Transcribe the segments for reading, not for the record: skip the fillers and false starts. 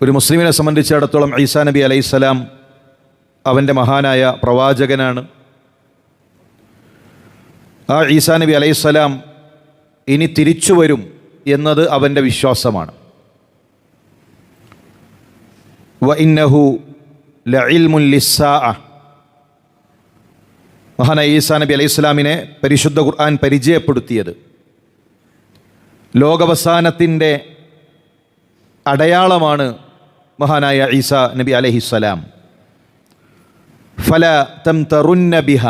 ഒരു മുസ്ലിമിനെ സംബന്ധിച്ചിടത്തോളം ഈസാ നബി അലൈഹിസ്സലാം അവൻ്റെ മഹാനായ പ്രവാചകനാണ്. ആ ഈസാ നബി അലൈഹിസ്സലാം ഇനി തിരിച്ചു വരും എന്നത് അവൻ്റെ വിശ്വാസമാണ്. വ ഇന്നഹു ലഇൽമുൻ ലിസ്സാഅ. മഹാനായ ഈസാ നബി അലൈഹിസ്സലാമിനെ പരിശുദ്ധ ഖുർആൻ പരിചയപ്പെടുത്തിയത് ലോകാവസാനത്തിൻ്റെ അടയാളമാണ് മഹാനായ ഈസാ നബി അലൈഹിസ്സലാം. ഫല തംതറുന്ന ബിഹ.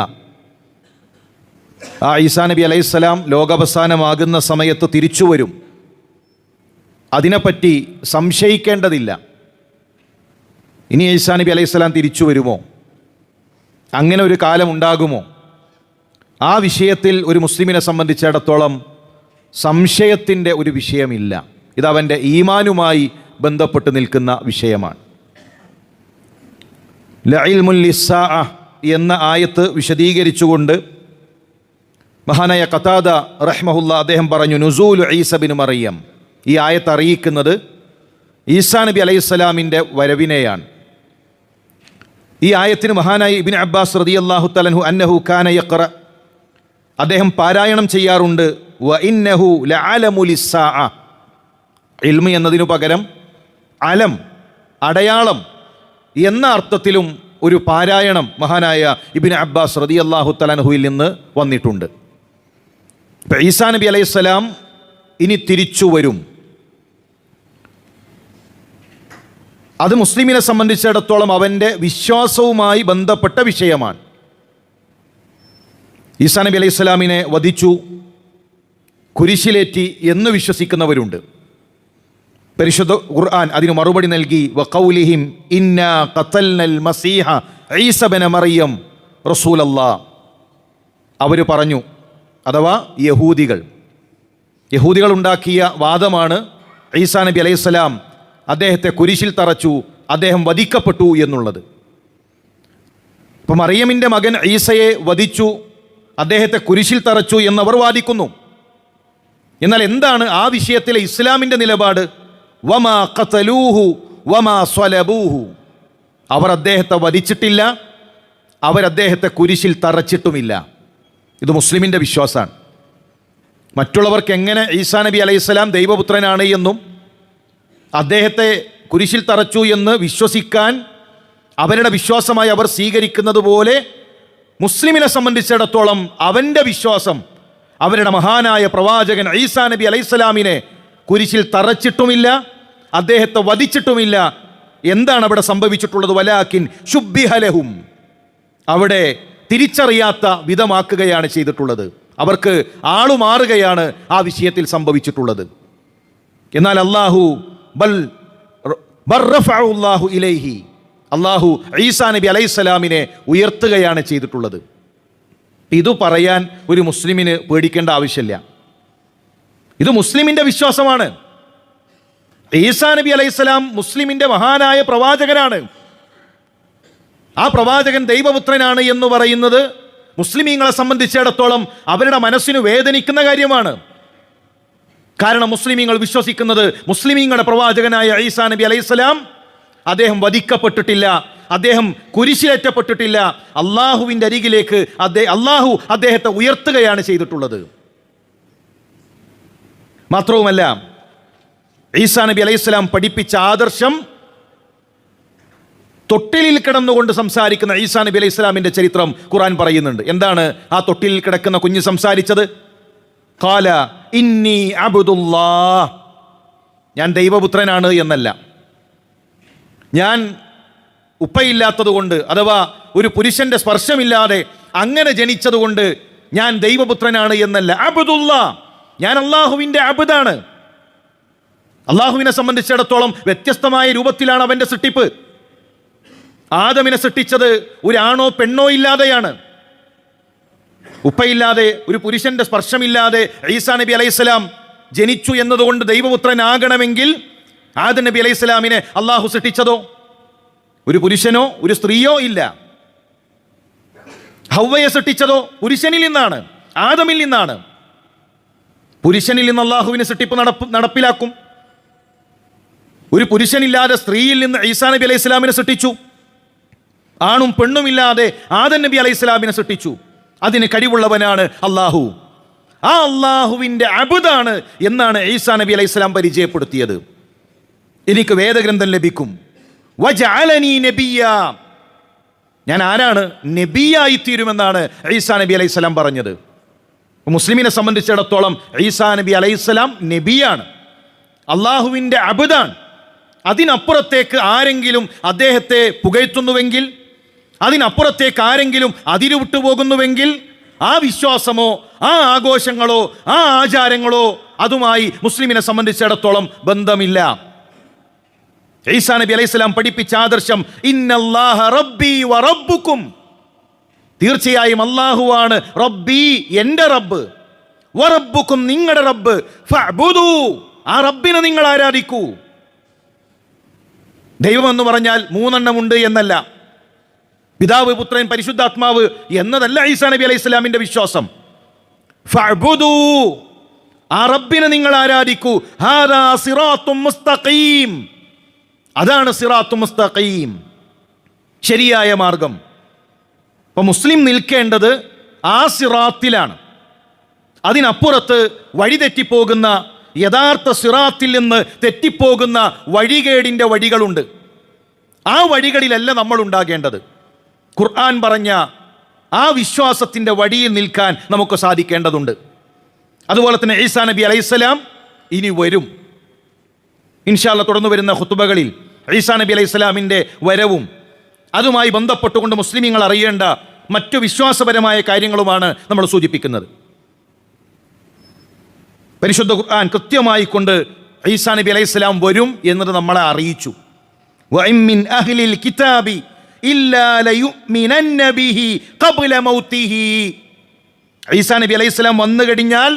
ആ ഈസാ നബി അലൈഹിസ്സലാം ലോകാവസാനമാകുന്ന സമയത്ത് തിരിച്ചു വരും, അതിനെപ്പറ്റി സംശയിക്കേണ്ടതില്ല. ഇനി ഈസാ നബി അലൈഹിസ്സലാം തിരിച്ചു വരുമോ, അങ്ങനെ ഒരു കാലം ഉണ്ടാകുമോ, ആ വിഷയത്തിൽ ഒരു മുസ്ലിമിനെ സംബന്ധിച്ചിടത്തോളം സംശയത്തിൻ്റെ ഒരു വിഷയമില്ല. ഇതവൻ്റെ ഈമാനുമായി ബന്ധപ്പെട്ട് നിൽക്കുന്ന വിഷയമാണ്. ലഇൽമുൻ ലിസ്സാഅ എന്ന ആയത്ത് വിശദീകരിച്ചുകൊണ്ട് മഹാനായ ഖതാദ റഹ്മഹുല്ലാ അദ്ദേഹം പറഞ്ഞു, നുസൂലു ഈസ ബിൻ മറിയം. ഈ ആയത്ത് അറിയിക്കുന്നത് ഈസാ നബി അലൈഹിസ്സലാമിൻ്റെ വരവിനെയാണ്. ഈ ആയത്തിന് മഹാനായ ഇബ്നു അബ്ബാസ് റളിയല്ലാഹു തആല അൻഹു അന്നഹു കാന യഖറ, അദ്ദേഹം പാരായണം ചെയ്യാറുണ്ട്, വ ഇന്നഹു ലഅലമു ലിസ്സാഅ. ഇൽമ് എന്നതിനു പകരം അലം, അടയാളം എന്ന അർത്ഥത്തിലും ഒരു പാരായണം മഹാനായ ഇബ്നു അബ്ബാസ് റളിയല്ലാഹു തആല അൻഹുവിൽ നിന്ന് വന്നിട്ടുണ്ട്. ഈസാ നബി അലൈഹിസ്സലാം ഇനി തിരിച്ചു വരും. അത് മുസ്ലിമിനെ സംബന്ധിച്ചിടത്തോളം അവൻ്റെ വിശ്വാസവുമായി ബന്ധപ്പെട്ട വിഷയമാണ്. ഈസാ നബി അലൈഹിസ്സലാമിനെ വധിച്ചു, കുരിശിലേറ്റി എന്ന് വിശ്വസിക്കുന്നവരുണ്ട്. പരിശുദ്ധ ഖുർആൻ അതിന് മറുപടി നൽകി, വഖൗലിഹിം ഇന്നാ ഖതൽനൽ മസീഹ ഈസ ബന മറിയം റസൂലല്ലാഹ്. അവർ പറഞ്ഞു, അഥവാ യഹൂദികൾ ഉണ്ടാക്കിയ വാദമാണ് ഈസാ നബി അലൈഹിസ്സലാം അദ്ദേഹത്തെ കുരിശിൽ തറച്ചു, അദ്ദേഹം വധിക്കപ്പെട്ടു എന്നുള്ളത്. അപ്പം മറിയമിൻ്റെ മകൻ ഈസയെ വധിച്ചു, അദ്ദേഹത്തെ കുരിശിൽ തറച്ചു എന്നവർ വാദിക്കുന്നു. എന്നാൽ എന്താണ് ആ വിഷയത്തിലെ ഇസ്ലാമിൻ്റെ നിലപാട്? വമാ ഖതലൂഹു വമാ സ്വലബൂഹു. അവർ അദ്ദേഹത്തെ വധിച്ചിട്ടില്ല, അവരദ്ദേഹത്തെ കുരിശിൽ തറച്ചിട്ടുമില്ല. ഇത് മുസ്ലിമിൻ്റെ വിശ്വാസമാണ്. മറ്റുള്ളവർക്ക് എങ്ങനെ ഈസാ നബി അലൈഹിസ്സലാം ദൈവപുത്രനാണ് എന്നും അദ്ദേഹത്തെ കുരിശിൽ തറച്ചു എന്ന് വിശ്വസിക്കാൻ അവരുടെ വിശ്വാസമായി അവർ സ്വീകരിക്കുന്നത് പോലെ മുസ്ലിമിനെ സംബന്ധിച്ചിടത്തോളം അവൻ്റെ വിശ്വാസം അവരുടെ മഹാനായ പ്രവാചകൻ ഈസാ നബി അലൈഹിസ്സലാമിനെ കുരിശിൽ തറച്ചിട്ടുമില്ല, അദ്ദേഹത്തെ വധിച്ചിട്ടുമില്ല. എന്താണ് അവിടെ സംഭവിച്ചിട്ടുള്ളത്? വലാകിൻ ശുബ്ബിഹ ലഹും. അവിടെ തിരിച്ചറിയാത്ത വിധമാക്കുകയാണ് ചെയ്തിട്ടുള്ളത്. അവർക്ക് ആളുമാറുകയാണ് ആ വിഷയത്തിൽ സംഭവിച്ചിട്ടുള്ളത്. എന്നാൽ അല്ലാഹു ഇലൈഹി, അല്ലാഹു ഈസാ നബി അലൈഹിസ്സലാമിനെ ഉയർത്തുകയാണ് ചെയ്തിട്ടുള്ളത്. ഇത് പറയാൻ ഒരു മുസ്ലിമിന് പേടിക്കേണ്ട ആവശ്യമില്ല. ഇത് മുസ്ലിമിൻ്റെ വിശ്വാസമാണ്. ഈസാ നബി അലൈഹിസ്സലാം മുസ്ലിമിൻ്റെ മഹാനായ പ്രവാചകനാണ്. ആ പ്രവാചകൻ ദൈവപുത്രനാണ് എന്ന് പറയുന്നത് മുസ്ലിമീങ്ങളെ സംബന്ധിച്ചിടത്തോളം അവരുടെ മനസ്സിന് വേദനിക്കുന്ന കാര്യമാണ്. കാരണം മുസ്ലിമീങ്ങൾ വിശ്വസിക്കുന്നത് മുസ്ലിമീങ്ങളുടെ പ്രവാചകനായ ഈസാ നബി അലൈഹിസ്സലാം അദ്ദേഹം വധിക്കപ്പെട്ടിട്ടില്ല, അദ്ദേഹം കുരിശിലേറ്റപ്പെട്ടിട്ടില്ല. അള്ളാഹുവിൻ്റെ അരികിലേക്ക് അള്ളാഹു അദ്ദേഹത്തെ ഉയർത്തുകയാണ് ചെയ്തിട്ടുള്ളത്. മാത്രവുമല്ല, ഈസാ നബി അലൈഹിസ്സലാം പഠിപ്പിച്ച ആദർശം, തൊട്ടിലിൽ കിടന്നുകൊണ്ട് സംസാരിക്കുന്ന ഈസാ നബി അലൈഹിസ്സലാമിൻ്റെ ചരിത്രം ഖുർആൻ പറയുന്നുണ്ട്. എന്താണ് ആ തൊട്ടിലിൽ കിടക്കുന്ന കുഞ്ഞ് സംസാരിച്ചത്? ഖാല ഇന്നി അബ്ദുല്ലാഹ്. ഞാൻ ദൈവപുത്രനാണ് എന്നല്ല, ഞാൻ ഉപ്പയില്ലാത്തതുകൊണ്ട് അഥവാ ഒരു പുരുഷന്റെ സ്പർശമില്ലാതെ അങ്ങനെ ജനിച്ചതുകൊണ്ട് ഞാൻ ദൈവപുത്രനാണ് എന്നല്ല. അബ്ദുല്ലാഹ്, ഞാൻ അള്ളാഹുവിൻ്റെ അബ്ദാണ്. അള്ളാഹുവിനെ സംബന്ധിച്ചിടത്തോളം വ്യത്യസ്തമായ രൂപത്തിലാണ് അവൻ്റെ സൃഷ്ടിപ്പ്. ആദമിനെ സൃഷ്ടിച്ചത് ഒരു ആണോ പെണ്ണോ ഇല്ലാതെയാണ്. ഉപ്പയില്ലാതെ ഒരു പുരുഷന്റെ സ്പർശമില്ലാതെ ഈസാ നബി അലൈഹിസ്സലാം ജനിച്ചു എന്നതുകൊണ്ട് ദൈവപുത്രനാകണമെങ്കിൽ ആദം നബി അലൈഹിസ്സലാമിനെ അള്ളാഹു സൃഷ്ടിച്ചതോ ഒരു പുരുഷനോ ഒരു സ്ത്രീയോ ഇല്ല. ഹവ്വയെ സൃഷ്ടിച്ചതോ പുരുഷനിൽ നിന്നാണ്, ആദമിൽ നിന്നാണ്. പുരുഷനിൽ നിന്ന് അള്ളാഹുവിനെ സൃഷ്ടിപ്പ് നടപ്പിലാക്കും. ഒരു പുരുഷനില്ലാതെ സ്ത്രീയിൽ നിന്ന് ഈസാ നബി അലൈഹി സ്വലാമിനെ സൃഷ്ടിച്ചു. ആണും പെണ്ണുമില്ലാതെ ആദം നബി അലൈഹി സ്വലാമിനെ സൃഷ്ടിച്ചു. അതിന് കഴിവുള്ളവനാണ് അള്ളാഹു. ആ അള്ളാഹുവിൻ്റെ അബ്ദാണ് എന്നാണ് ഈസാ നബി അലൈഹി സ്വലാം പരിചയപ്പെടുത്തിയത്. എനിക്ക് വേദഗ്രന്ഥം ലഭിക്കും. വജഅലനി നബിയ്യ, ഞാൻ ആരാണ്? നബിയായി തീരുമെന്നാണ് ഈസാ നബി അലൈഹി സ്വലാം പറഞ്ഞത്. മുസ്ലിമിനെ സംബന്ധിച്ചിടത്തോളം ഈസാ നബി അലൈഹി സ്വലാം നബിയാണ്, അള്ളാഹുവിൻ്റെ അബ്ദാണ്. അതിനപ്പുറത്തേക്ക് ആരെങ്കിലും അദ്ദേഹത്തെ പുകഴ്ത്തുന്നുവെങ്കിൽ, അതിനപ്പുറത്തേക്ക് ആരെങ്കിലും അതിരുവിട്ടു പോകുന്നുവെങ്കിൽ ആ വിശ്വാസമോ ആ ആഘോഷങ്ങളോ ആ ആചാരങ്ങളോ അതുമായി മുസ്ലിമിനെ സംബന്ധിച്ചിടത്തോളം ബന്ധമില്ല. ഈസാ നബി അലൈഹി സ്വലാം പഠിപ്പിച്ച ആദർശം ഇന്നല്ലാഹ റബ്ബി വ റബ്ബുക്കും, തീർച്ചയായും അല്ലാഹുവാണ് റബ്ബി, എൻ്റെ റബ്ബ്, വ റബ്ബുക്കും, നിങ്ങളുടെ റബ്ബ്, ഫഅ്ബുദൂ, ആ റബ്ബിനെ നിങ്ങൾ ആരാധിക്കൂ. ദൈവം എന്ന് പറഞ്ഞാൽ മൂന്നെണ്ണമുണ്ട് എന്നല്ല, പിതാവ് പുത്രൻ പരിശുദ്ധാത്മാവ് എന്നതല്ല ഈസാ നബി അലൈഹി സ്വലാമിന്റെ വിശ്വാസം. ഫഅ്ബുദൂ, ആ റബ്ബിനെ നിങ്ങൾ ആരാധിക്കൂ. ഹാദാ സിറാത്തും മുസ്തഖീം, അതാണ് സിറാത്തും മുസ്തഖീം, ശരിയായ മാർഗം. അപ്പോൾ മുസ്ലിം നിൽക്കേണ്ടത് ആ സിറാത്തിലാണ്. അതിനപ്പുറത്ത് വഴിതെറ്റിപ്പോകുന്ന, യഥാർത്ഥ സിറാത്തിൽ നിന്ന് തെറ്റിപ്പോകുന്ന വഴികേടിൻ്റെ വഴികളുണ്ട്. ആ വഴികളിലല്ല നമ്മൾ ഉണ്ടാകേണ്ടത്. ഖുർആൻ പറഞ്ഞ ആ വിശ്വാസത്തിൻ്റെ വഴിയിൽ നിൽക്കാൻ നമുക്ക് സാധിക്കേണ്ടതുണ്ട്. അതുപോലെ തന്നെ ഈസാ നബി അലൈഹിസ്സലാം ഇനി വരും. ഇൻഷാ അല്ലാഹ് തുടർന്ന് വരുന്ന ഖുതുബകളിൽ ഈസാ നബി അലൈഹിസ്സലാമിൻ്റെ വരവും അതുമായി ബന്ധപ്പെട്ടുകൊണ്ട് മുസ്ലിമീങ്ങൾ അറിയേണ്ട മറ്റു വിശ്വാസപരമായ കാര്യങ്ങളുമാണ് നമ്മൾ സൂചിപ്പിക്കുന്നത്. പരിശുദ്ധ ഖുർആൻ കൃത്യമായി കൊണ്ട് ഈസാ നബി അലൈഹിസ്സലാം വരും എന്നത് നമ്മളെ അറിയിച്ചു. വഇൻ മിൻ അഹ്ലിൽ കിതാബി ഇല്ലാ ലയുഅ്മിനന്ന ബിഹി ഖബ്ല മൗതിഹി, ഈസാ നബി അലൈഹിസ്സലാം വന്നു കഴിഞ്ഞാൽ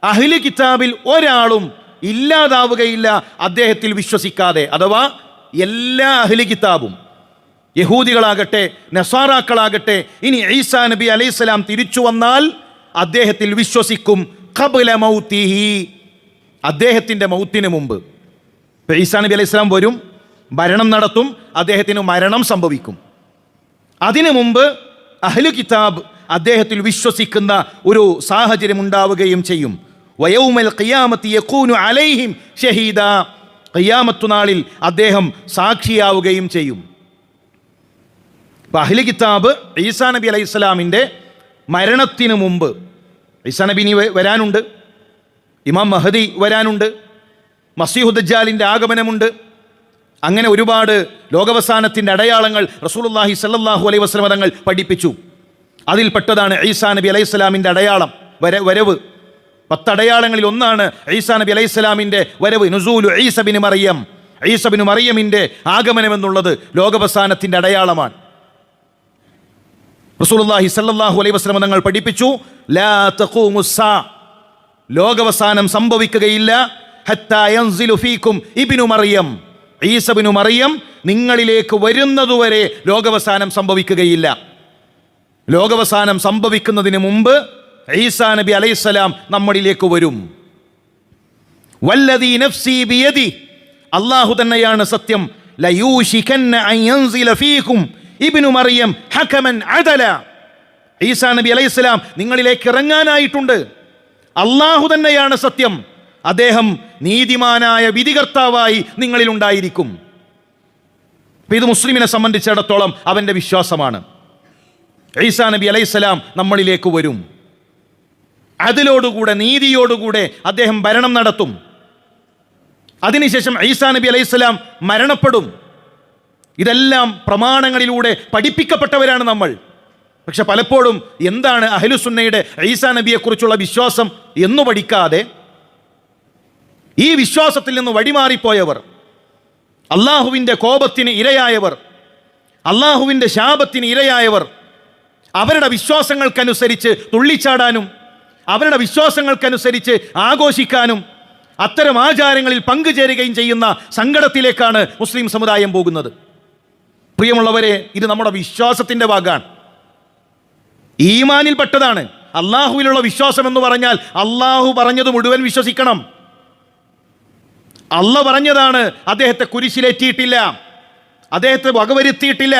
അഹ്ലി കിതാബിൽ ഒരാളും ഇല്ലാതാവുകയില്ല അദ്ദേഹത്തിൽ വിശ്വസിക്കാതെ. അഥവാ എല്ലാ അഹ്ലി കിതാബും, യഹൂദികളാകട്ടെ നസ്വാറാക്കളാകട്ടെ, ഇനി ഈസാ നബി അലൈഹിസ്സലാം തിരിച്ചു വന്നാൽ അദ്ദേഹത്തിൽ വിശ്വസിക്കും. ഖബ്ല മൗതിഹി, അദ്ദേഹത്തിൻ്റെ മൗത്തിന് മുമ്പ്. ഈസാ നബി അലൈഹിസ്സലാം വരും, ഭരണം നടത്തും, അദ്ദേഹത്തിന് മരണം സംഭവിക്കും. അതിനു മുമ്പ് അഹ്ലു കിതാബ് അദ്ദേഹത്തിൽ വിശ്വസിക്കുന്ന ഒരു സാഹചര്യം ഉണ്ടാവുകയും ചെയ്യും. വയൗമൽ ഖിയാമത്തി യകൂനു അലൈഹിം ഷഹീദ, ഖിയാമത്ത് നാളിൽ അദ്ദേഹം സാക്ഷിയാവുകയും ചെയ്യും. അഹ്ലു കിതാബ് ഈസാ നബി അലൈഹിസ്സലാമിൻ്റെ മരണത്തിന് മുമ്പ്, ഈസാ നബി ഇനി വരാനുണ്ട്, ഇമാം മഹദി വരാനുണ്ട്, മസീഹു ദജ്ജാലിൻ്റെ ആഗമനമുണ്ട്. അങ്ങനെ ഒരുപാട് ലോകാവസാനത്തിൻ്റെ അടയാളങ്ങൾ റസൂലുള്ളാഹി സ്വല്ലല്ലാഹു അലൈഹി വസല്ലം തങ്ങൾ പഠിപ്പിച്ചു. അതിൽപ്പെട്ടതാണ് ഈസാ നബി അലൈഹിസ്സലാമിൻ്റെ അടയാളം, വരവ്. 10 അടയാളങ്ങളിൽ ഒന്നാണ് ഈസാ നബി അലൈഹിസ്സലാമിൻ്റെ വരവ്. നുസൂലു ഈസ ബിൻ മറിയം, ഈസ ബിൻ മറിയമിൻ്റെ ആഗമനം എന്നുള്ളത് ലോകാവസാനത്തിൻ്റെ അടയാളമാണ്. റസൂലുള്ളാഹി സ്വല്ലല്ലാഹു അലൈഹി വസല്ലം തങ്ങൾ പഠിപ്പിച്ചു, ലാ തഖൂമുസ്സാ, ലോകാവസാനം സംഭവിക്കുകയില്ല, ഹത്താ യൻസിലു ഫീകും ഇബ്നു മറിയം, ഈസ ബിൻ മറിയം നിങ്ങളിലേക്ക് വരുന്നതുവരെ ലോകാവസാനം സംഭവിക്കുകയില്ല. ലോകാവസാനം സംഭവിക്കുന്നതിന് മുമ്പ് ഈസാ നബി അലൈഹിസ്സലാം നമ്മളിലേക്ക് വരും. വല്ലദീ നഫ്സി ബിയദി, അല്ലാഹു തന്നെയാണ് സത്യം, ലയൂശികന്ന അൻ യൻസില ഫീകും ഇബ്നു മറിയം ഹകമൻ അദല, ഈസാ നബി അലൈഹിസ്സലാം നിങ്ങളിലേക്ക് ഇറങ്ങാനായിട്ടുണ്ട്. അല്ലാഹു തന്നെയാണ് സത്യം, അദ്ദേഹം നീതിമാനായ വിധികർത്താവായി നിങ്ങളിൽ ഉണ്ടായിരിക്കും. ഇത് മുസ്ലിമിനെ സംബന്ധിച്ചിടത്തോളം അവൻ്റെ വിശ്വാസമാണ്. ഈസാ നബി അലൈഹിസ്സലാം നമ്മളിലേക്ക് വരും, അതിലോടുകൂടെ നീതിയോടുകൂടെ അദ്ദേഹം ഭരണം നടത്തും. അതിനുശേഷം ഈസാ നബി അലൈഹിസ്സലാം മരണപ്പെടും. ഇതെല്ലാം പ്രമാണങ്ങളിലൂടെ പഠിപ്പിക്കപ്പെട്ടവരാണ് നമ്മൾ. പക്ഷെ പലപ്പോഴും എന്താണ് അഹ്ലുസുന്നയുടെ ഈസാ നബിയെക്കുറിച്ചുള്ള വിശ്വാസം എന്നു പഠിക്കാതെ ഈ വിശ്വാസത്തിൽ നിന്ന് വഴിമാറിപ്പോയവർ, അള്ളാഹുവിൻ്റെ കോപത്തിന് ഇരയായവർ, അള്ളാഹുവിൻ്റെ ശാപത്തിന് ഇരയായവർ, അവരുടെ വിശ്വാസങ്ങൾക്കനുസരിച്ച് തുള്ളിച്ചാടാനും അവരുടെ വിശ്വാസങ്ങൾക്കനുസരിച്ച് ആഘോഷിക്കാനും അത്തരം ആചാരങ്ങളിൽ പങ്കുചേരുകയും ചെയ്യുന്ന സങ്കടത്തിലേക്കാണ് മുസ്ലിം സമുദായം പോകുന്നത്. പ്രിയമുള്ളവരെ, ഇത് നമ്മുടെ വിശ്വാസത്തിൻ്റെ ഭാഗമാണ്, ഈമാനിൽപ്പെട്ടതാണ്. അള്ളാഹുവിലുള്ള വിശ്വാസം എന്ന് പറഞ്ഞാൽ അള്ളാഹു പറഞ്ഞത് മുഴുവൻ വിശ്വസിക്കണം. അള്ള പറഞ്ഞതാണ്, അദ്ദേഹത്തെ കുരിശിലേറ്റിയിട്ടില്ല, അദ്ദേഹത്തെ വകവരുത്തിയിട്ടില്ല.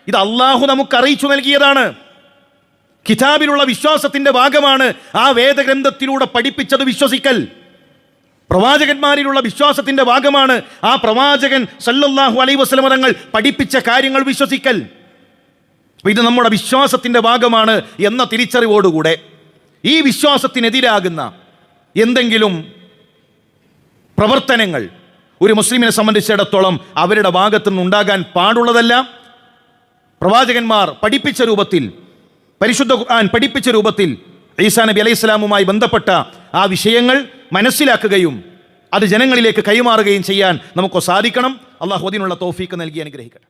ഇത് അള്ളാഹു നമുക്ക് അറിയിച്ചു നൽകിയതാണ്. കിതാബിലുള്ള വിശ്വാസത്തിന്റെ ഭാഗമാണ് ആ വേദഗ്രന്ഥത്തിലൂടെ പഠിപ്പിച്ചത് വിശ്വസിക്കൽ. പ്രവാചകന്മാരിലുള്ള വിശ്വാസത്തിന്റെ ഭാഗമാണ് ആ പ്രവാചകൻ സല്ലല്ലാഹു അലൈഹി വസല്ലം തങ്ങൾ പഠിപ്പിച്ച കാര്യങ്ങൾ വിശ്വസിക്കൽ. ഇത് നമ്മുടെ വിശ്വാസത്തിന്റെ ഭാഗമാണ് എന്ന തിരിച്ചറിവോടുകൂടെ ഈ വിശ്വാസത്തിനെതിരാകുന്ന എന്തെങ്കിലും പ്രവർത്തനങ്ങൾ ഒരു മുസ്ലിമിനെ സംബന്ധിച്ചിടത്തോളം അവരുടെ ഭാഗത്തു നിന്നുണ്ടാകാൻ പാടുള്ളതല്ല. പ്രവാചകന്മാർ പഠിപ്പിച്ച രൂപത്തിൽ, പരിശുദ്ധ ഖുർആൻ പഠിപ്പിച്ച രൂപത്തിൽ ഈസാ നബി അലൈഹി സ്വലാമുമായി ബന്ധപ്പെട്ട ആ വിഷയങ്ങൾ മനസ്സിലാക്കുകയും അത് ജനങ്ങളിലേക്ക് കൈമാറുകയും ചെയ്യാൻ നമുക്ക് സാധിക്കണം. അള്ളാഹു അതിനുള്ള തൗഫീക്ക് നൽകി അനുഗ്രഹിക്കട്ടെ.